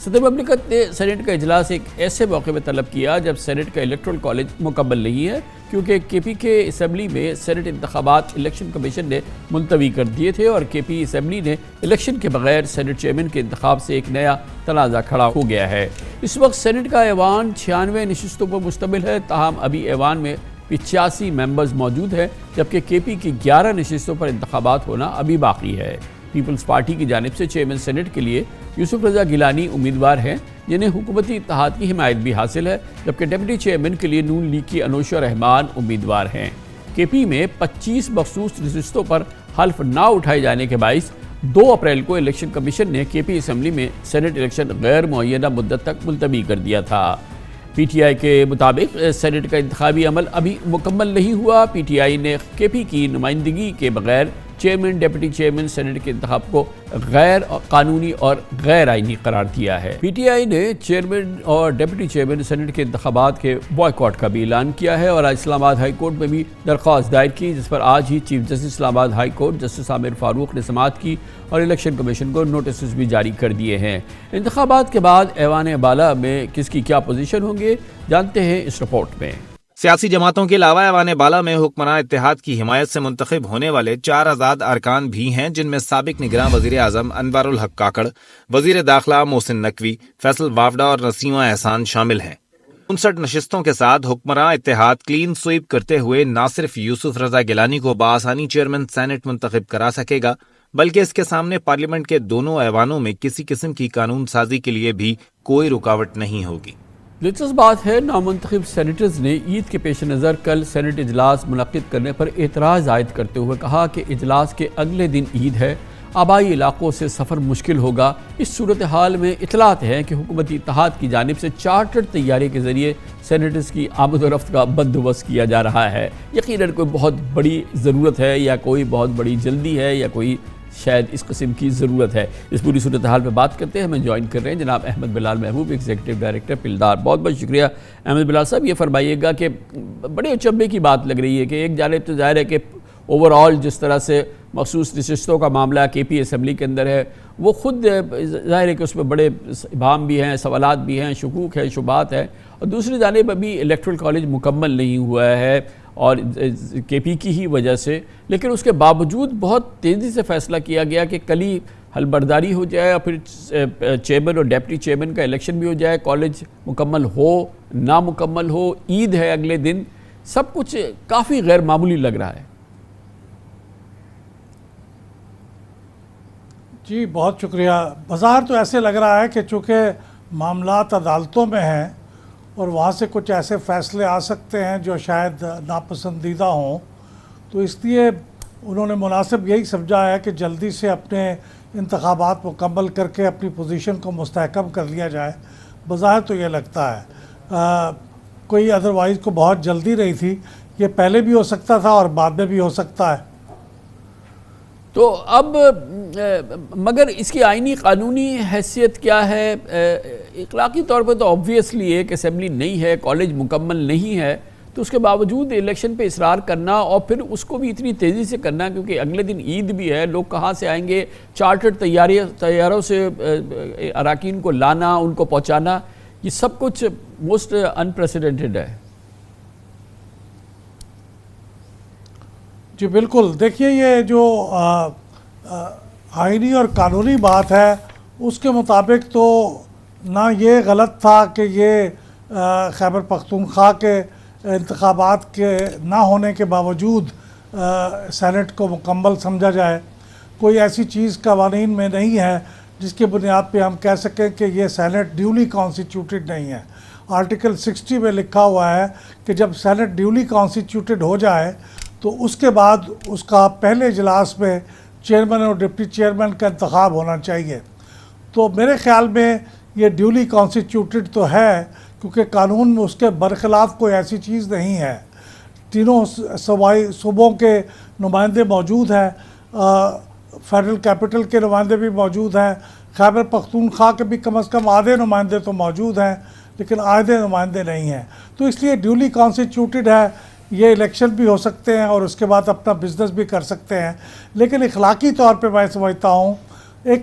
صدر مملکت نے سینٹ کا اجلاس ایک ایسے موقع میں طلب کیا جب سینٹ کا الیکٹرل کالج مکمل نہیں ہے، کیونکہ کے پی کے اسمبلی میں سینٹ انتخابات الیکشن کمیشن نے ملتوی کر دیے تھے اور کے پی اسمبلی نے الیکشن کے بغیر سینٹ چیئرمین کے انتخاب سے ایک نیا تنازع کھڑا ہو گیا ہے۔ اس وقت سینٹ کا ایوان 96 نشستوں پر مشتمل ہے، تاہم ابھی ایوان میں 85 ممبرز موجود ہیں، جبکہ کے پی کی 11 نشستوں پر انتخابات ہونا ابھی باقی ہے۔ پیپلز پارٹی کی جانب سے چیئرمین سینٹ کے لیے یوسف رضا گیلانی امیدوار ہیں، جنہیں حکومتی اتحاد کی حمایت بھی حاصل ہے، جبکہ ڈپٹی چیئرمین کے لیے نون لیگ کی انوشا رحمان امیدوار ہیں۔ کے پی میں 25 مخصوص نشستوں پر حلف نہ اٹھائے جانے کے باعث 2 اپریل کو الیکشن کمیشن نے کے پی اسمبلی میں سینٹ الیکشن غیر معینہ مدت تک ملتوی کر دیا تھا۔ پی ٹی آئی کے مطابق سینٹ کا انتخابی عمل ابھی مکمل نہیں ہوا۔ پی ٹی آئی نے کے پی کی نمائندگی کے بغیر چیئرمین، ڈپٹی چیئرمین سینٹ کے انتخاب کو غیر قانونی اور غیر آئینی قرار دیا ہے۔ پی ٹی آئی نے چیئرمین اور ڈپٹی چیئرمین سینٹ کے انتخابات کے بوائیکاٹ کا بھی اعلان کیا ہے اور آج اسلام آباد ہائی کورٹ میں بھی درخواست دائر کی، جس پر آج ہی چیف جسٹس اسلام آباد ہائی کورٹ جسٹس عامر فاروق نے سماعت کی اور الیکشن کمیشن کو نوٹسز بھی جاری کر دیے ہیں۔ انتخابات کے بعد ایوان بالا میں کس کی کیا پوزیشن ہوں گے، جانتے ہیں اس رپورٹ میں۔ سیاسی جماعتوں کے علاوہ ایوان بالا میں حکمراں اتحاد کی حمایت سے منتخب ہونے والے 4 آزاد ارکان بھی ہیں، جن میں سابق نگراں وزیر اعظم انوار الحق کاکڑ، وزیر داخلہ محسن نقوی، فیصل وافڈا اور نسیمہ احسان شامل ہیں۔ 59 نشستوں کے ساتھ حکمراں اتحاد کلین سویپ کرتے ہوئے نہ صرف یوسف رضا گیلانی کو بآسانی چیئرمین سینٹ منتخب کرا سکے گا، بلکہ اس کے سامنے پارلیمنٹ کے دونوں ایوانوں میں کسی قسم کی قانون سازی کے لیے بھی کوئی رکاوٹ نہیں ہوگی۔ دلچسپ بات ہے، نامنتخب سینیٹرز نے عید کے پیش نظر کل سینٹ اجلاس منعقد کرنے پر اعتراض عائد کرتے ہوئے کہا کہ اجلاس کے اگلے دن عید ہے، آبائی علاقوں سے سفر مشکل ہوگا۔ اس صورتحال میں اطلاعات ہیں کہ حکومتی اتحاد کی جانب سے چارٹرڈ طیارے کے ذریعے سینیٹرز کی آمد و رفت کا بندوبست کیا جا رہا ہے۔ یقیناً کوئی بہت بڑی ضرورت ہے یا کوئی بہت بڑی جلدی ہے یا کوئی شاید اس قسم کی ضرورت ہے۔ اس پوری صورتحال پہ بات کرتے ہیں، ہمیں جوائن کر رہے ہیں جناب احمد بلال محبوب، ایگزیکٹو ڈائریکٹر پلدار۔ بہت بہت شکریہ احمد بلال صاحب۔ یہ فرمائیے گا کہ بڑے اچنبھے کی بات لگ رہی ہے کہ ایک جانب تو ظاہر ہے کہ اوور آل جس طرح سے مخصوص نشستوں کا معاملہ کے پی اسمبلی کے اندر ہے، وہ خود ظاہر ہے کہ اس میں بڑے ابہام بھی ہیں، سوالات بھی ہیں، شکوک ہے، شبہات ہے، اور دوسری جانب ابھی الیکٹرل کالج مکمل نہیں ہوا ہے اور کے پی کی ہی وجہ سے، لیکن اس کے باوجود بہت تیزی سے فیصلہ کیا گیا کہ کل ہی حل برداری ہو جائے اور پھر چیئرمین اور ڈیپٹی چیئرمین کا الیکشن بھی ہو جائے، کالج مکمل ہو نامکمل ہو، عید ہے اگلے دن، سب کچھ کافی غیر معمولی لگ رہا ہے۔ جی بہت شکریہ۔ بظاہر تو ایسے لگ رہا ہے کہ چونکہ معاملات عدالتوں میں ہیں اور وہاں سے کچھ ایسے فیصلے آ سکتے ہیں جو شاید ناپسندیدہ ہوں، تو اس لیے انہوں نے مناسب یہی سمجھا ہے کہ جلدی سے اپنے انتخابات مکمل کر کے اپنی پوزیشن کو مستحکم کر لیا جائے۔ بظاہر تو یہ لگتا ہے، کوئی ادروائز کو بہت جلدی رہی تھی، یہ پہلے بھی ہو سکتا تھا اور بعد میں بھی ہو سکتا ہے۔ تو اب مگر اس کی آئینی قانونی حیثیت کیا ہے؟ اخلاقی طور پہ تو آبویسلی ایک اسمبلی نہیں ہے، کالج مکمل نہیں ہے، تو اس کے باوجود الیکشن پہ اصرار کرنا اور پھر اس کو بھی اتنی تیزی سے کرنا، کیونکہ اگلے دن عید بھی ہے، لوگ کہاں سے آئیں گے، چارٹرڈ طیاروں سے اراکین کو لانا، ان کو پہنچانا، یہ سب کچھ موسٹ انپریسیڈنٹڈ ہے۔ جی بالکل، دیکھیے یہ جو آئینی اور قانونی بات ہے اس کے مطابق تو نہ یہ غلط تھا کہ یہ خیبر پختونخوا کے انتخابات کے نہ ہونے کے باوجود سینٹ کو مکمل سمجھا جائے۔ کوئی ایسی چیز قوانین میں نہیں ہے جس کی بنیاد پہ ہم کہہ سکیں کہ یہ سینٹ ڈیولی کانسٹیٹیوٹڈ نہیں ہے۔ آرٹیکل 60 میں لکھا ہوا ہے کہ جب سینٹ ڈیولی کانسٹیٹیوٹڈ ہو جائے تو اس کے بعد اس کا پہلے اجلاس میں چیئرمین اور ڈپٹی چیئرمین کا انتخاب ہونا چاہیے۔ تو میرے خیال میں یہ ڈیولی کانسٹیٹیوٹڈ تو ہے، کیونکہ قانون میں اس کے برخلاف کوئی ایسی چیز نہیں ہے۔ تینوں صوبوں کے نمائندے موجود ہیں، فیڈرل کیپٹل کے نمائندے بھی موجود ہیں، خیبر پختونخوا کے بھی کم از کم آدھے نمائندے تو موجود ہیں، لیکن آدھے نمائندے نہیں ہیں۔ تو اس لیے ڈیولی کانسٹیٹیوٹڈ ہے، یہ الیکشن بھی ہو سکتے ہیں اور اس کے بعد اپنا بزنس بھی کر سکتے ہیں۔ لیکن اخلاقی طور پہ میں سمجھتا ہوں ایک